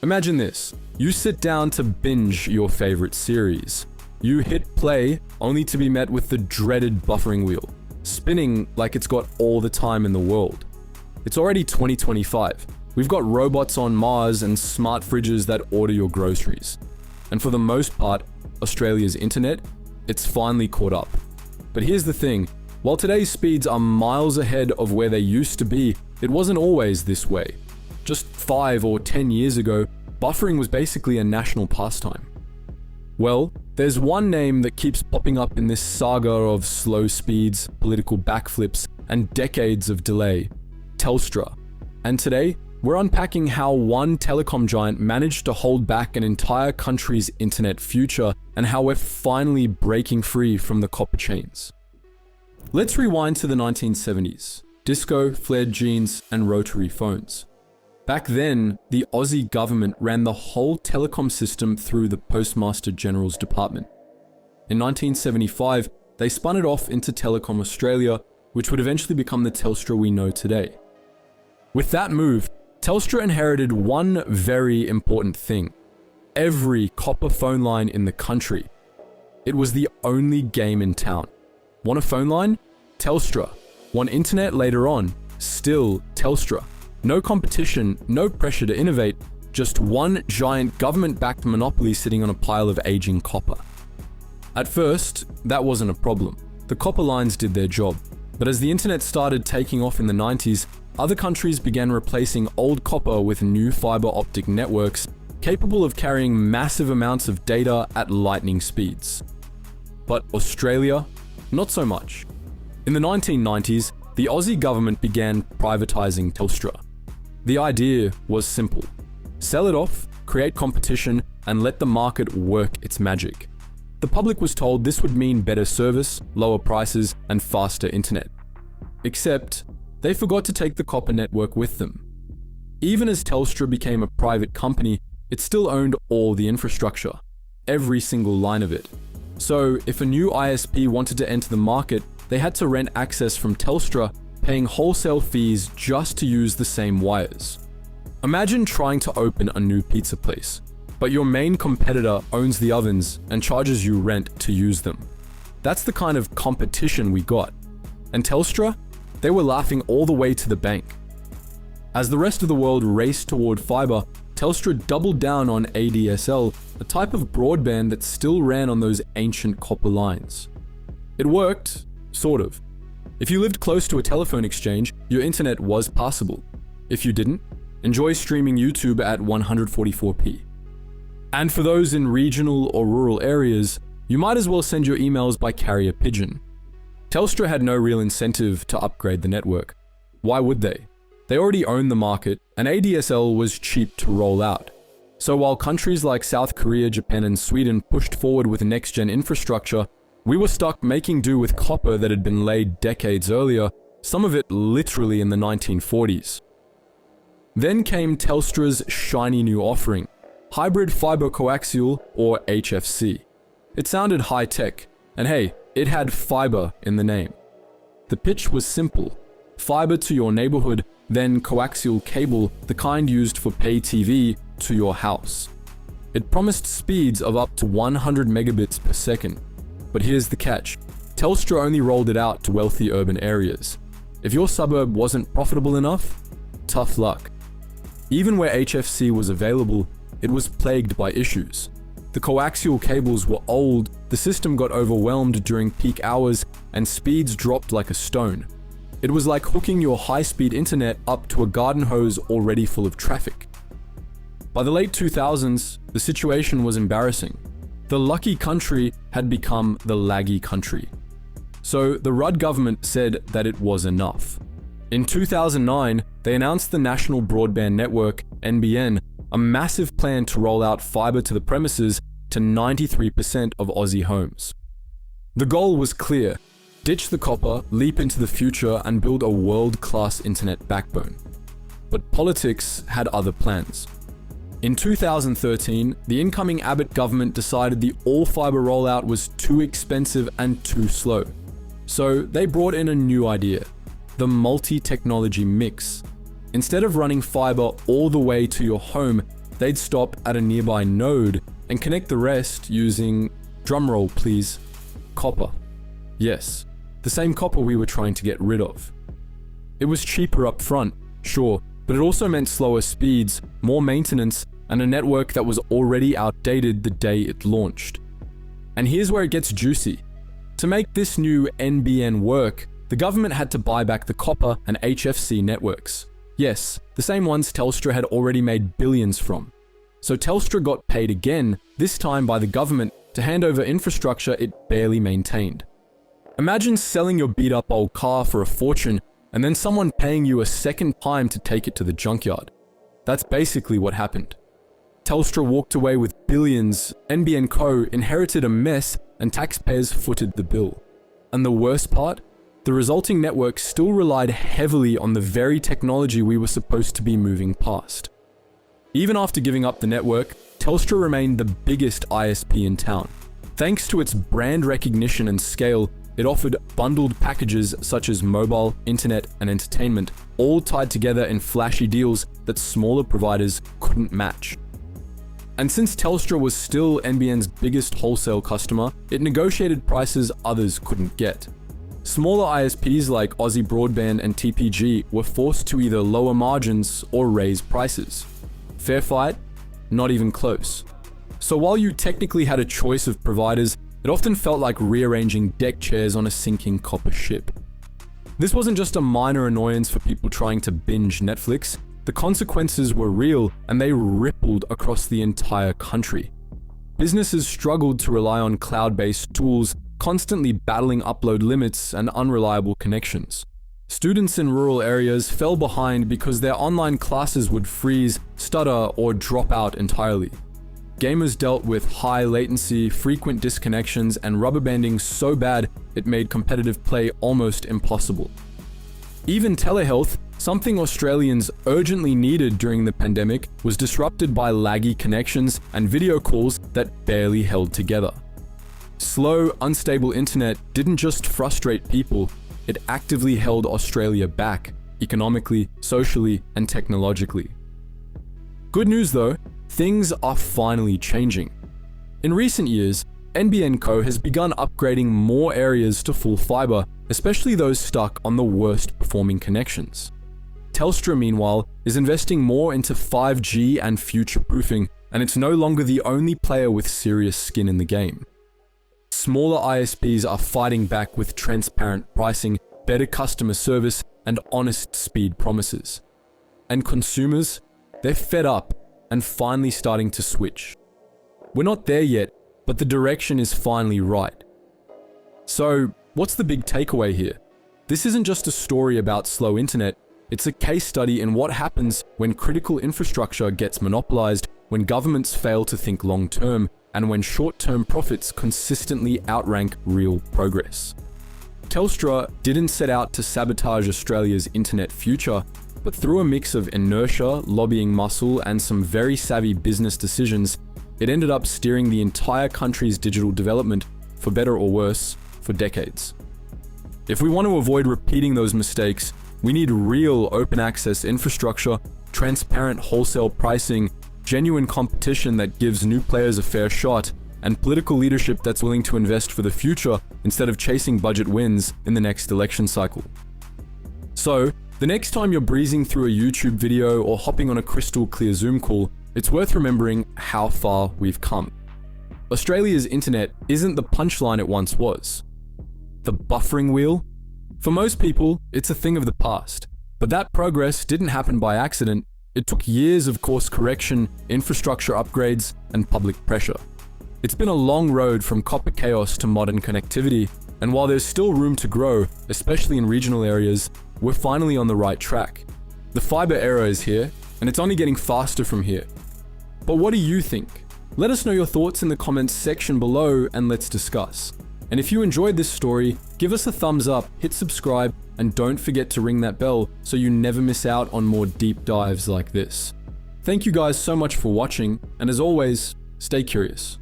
Imagine this. You sit down to binge your favorite series. You hit play only to be met with the dreaded buffering wheel, spinning like it's got all the time in the world. It's already 2025. We've got robots on Mars and smart fridges that order your groceries. And for the most part, Australia's internet, it's finally caught up. But here's the thing, while today's speeds are miles ahead of where they used to be, it wasn't always this way. Just 5 or 10 years ago, buffering was basically a national pastime. Well, there's one name that keeps popping up in this saga of slow speeds, political backflips, and decades of delay: Telstra. And today, we're unpacking how one telecom giant managed to hold back an entire country's internet future and how we're finally breaking free from the copper chains. Let's rewind to the 1970s. Disco, flared jeans, and rotary phones. Back then, the Aussie government ran the whole telecom system through the Postmaster General's department. In 1975, they spun it off into Telecom Australia, which would eventually become the Telstra we know today. With that move, Telstra inherited one very important thing: every copper phone line in the country. It was the only game in town. Want a phone line? Telstra. Want internet later on? Still Telstra. No competition, no pressure to innovate, just one giant government-backed monopoly sitting on a pile of aging copper. At first, that wasn't a problem. The copper lines did their job. But as the internet started taking off in the 90s, other countries began replacing old copper with new fiber optic networks capable of carrying massive amounts of data at lightning speeds. But Australia, not so much. In the 1990s, the Aussie government began privatizing Telstra. The idea was simple: sell it off, create competition, and let the market work its magic. The public was told this would mean better service, lower prices, and faster internet. Except, they forgot to take the copper network with them. Even as Telstra became a private company, it still owned all the infrastructure, every single line of it. So, if a new ISP wanted to enter the market, they had to rent access from Telstra, paying wholesale fees just to use the same wires. Imagine trying to open a new pizza place, but your main competitor owns the ovens and charges you rent to use them. That's the kind of competition we got. And Telstra? They were laughing all the way to the bank. As the rest of the world raced toward fiber, Telstra doubled down on ADSL, a type of broadband that still ran on those ancient copper lines. It worked, sort of. If you lived close to a telephone exchange, your internet was passable. If you didn't, enjoy streaming YouTube at 144p. And for those in regional or rural areas, you might as well send your emails by carrier pigeon. Telstra had no real incentive to upgrade the network. Why would they? They already owned the market, and ADSL was cheap to roll out. So while countries like South Korea, Japan, and Sweden pushed forward with next-gen infrastructure, we were stuck making do with copper that had been laid decades earlier, some of it literally in the 1940s. Then came Telstra's shiny new offering, hybrid fiber coaxial, or HFC. It sounded high-tech, and hey, it had fiber in the name. The pitch was simple: fiber to your neighborhood, then coaxial cable, the kind used for pay TV, to your house. It promised speeds of up to 100 megabits per second. But here's the catch: Telstra only rolled it out to wealthy urban areas. If your suburb wasn't profitable enough, tough luck. Even where HFC was available, it was plagued by issues. The coaxial cables were old, the system got overwhelmed during peak hours, and speeds dropped like a stone. It was like hooking your high-speed internet up to a garden hose already full of traffic. By the late 2000s, the situation was embarrassing. The lucky country had become the laggy country. So the Rudd government said that it was enough. In 2009, they announced the National Broadband Network, NBN, a massive plan to roll out fiber to the premises to 93% of Aussie homes. The goal was clear: ditch the copper, leap into the future, and build a world-class internet backbone. But politics had other plans. In 2013, the incoming Abbott government decided the all-fiber rollout was too expensive and too slow. So they brought in a new idea: the multi-technology mix. Instead of running fiber all the way to your home, they'd stop at a nearby node and connect the rest using, drumroll please, copper. Yes, the same copper we were trying to get rid of. It was cheaper up front, sure, but it also meant slower speeds, more maintenance, and a network that was already outdated the day it launched. And here's where it gets juicy. To make this new NBN work, the government had to buy back the copper and HFC networks. Yes, the same ones Telstra had already made billions from. So Telstra got paid again, this time by the government, to hand over infrastructure it barely maintained. Imagine selling your beat-up old car for a fortune and then someone paying you a second time to take it to the junkyard. That's basically what happened. Telstra walked away with billions, NBN Co. inherited a mess, and taxpayers footed the bill. And the worst part? The resulting network still relied heavily on the very technology we were supposed to be moving past. Even after giving up the network, Telstra remained the biggest ISP in town. Thanks to its brand recognition and scale, it offered bundled packages such as mobile, internet, and entertainment, all tied together in flashy deals that smaller providers couldn't match. And since Telstra was still NBN's biggest wholesale customer, it negotiated prices others couldn't get. Smaller ISPs like Aussie Broadband and TPG were forced to either lower margins or raise prices. Fair fight? Not even close. So while you technically had a choice of providers, it often felt like rearranging deck chairs on a sinking copper ship. This wasn't just a minor annoyance for people trying to binge Netflix. The consequences were real, and they rippled across the entire country. Businesses struggled to rely on cloud-based tools, constantly battling upload limits and unreliable connections. Students in rural areas fell behind because their online classes would freeze, stutter, or drop out entirely. Gamers dealt with high latency, frequent disconnections, and rubber banding so bad it made competitive play almost impossible. Even telehealth, something Australians urgently needed during the pandemic, was disrupted by laggy connections and video calls that barely held together. Slow, unstable internet didn't just frustrate people, it actively held Australia back, economically, socially, and technologically. Good news though, things are finally changing. In recent years, NBN Co has begun upgrading more areas to full fibre, especially those stuck on the worst performing connections. Telstra, meanwhile, is investing more into 5G and future-proofing, and it's no longer the only player with serious skin in the game. Smaller ISPs are fighting back with transparent pricing, better customer service, and honest speed promises. And consumers, they're fed up and finally starting to switch. We're not there yet, but the direction is finally right. So, what's the big takeaway here? This isn't just a story about slow internet, it's a case study in what happens when critical infrastructure gets monopolized, when governments fail to think long-term, and when short-term profits consistently outrank real progress. Telstra didn't set out to sabotage Australia's internet future, but through a mix of inertia, lobbying muscle, and some very savvy business decisions, it ended up steering the entire country's digital development, for better or worse, for decades. If we want to avoid repeating those mistakes, we need real open access infrastructure, transparent wholesale pricing, genuine competition that gives new players a fair shot, and political leadership that's willing to invest for the future instead of chasing budget wins in the next election cycle. So, the next time you're breezing through a YouTube video or hopping on a crystal clear Zoom call, it's worth remembering how far we've come. Australia's internet isn't the punchline it once was. The buffering wheel? For most people, it's a thing of the past. But that progress didn't happen by accident. It took years of course correction, infrastructure upgrades, and public pressure. It's been a long road from copper chaos to modern connectivity, and while there's still room to grow, especially in regional areas, we're finally on the right track. The fiber era is here, and it's only getting faster from here. But what do you think? Let us know your thoughts in the comments section below and let's discuss. And if you enjoyed this story, give us a thumbs up, hit subscribe, and don't forget to ring that bell so you never miss out on more deep dives like this. Thank you guys so much for watching, and as always, stay curious.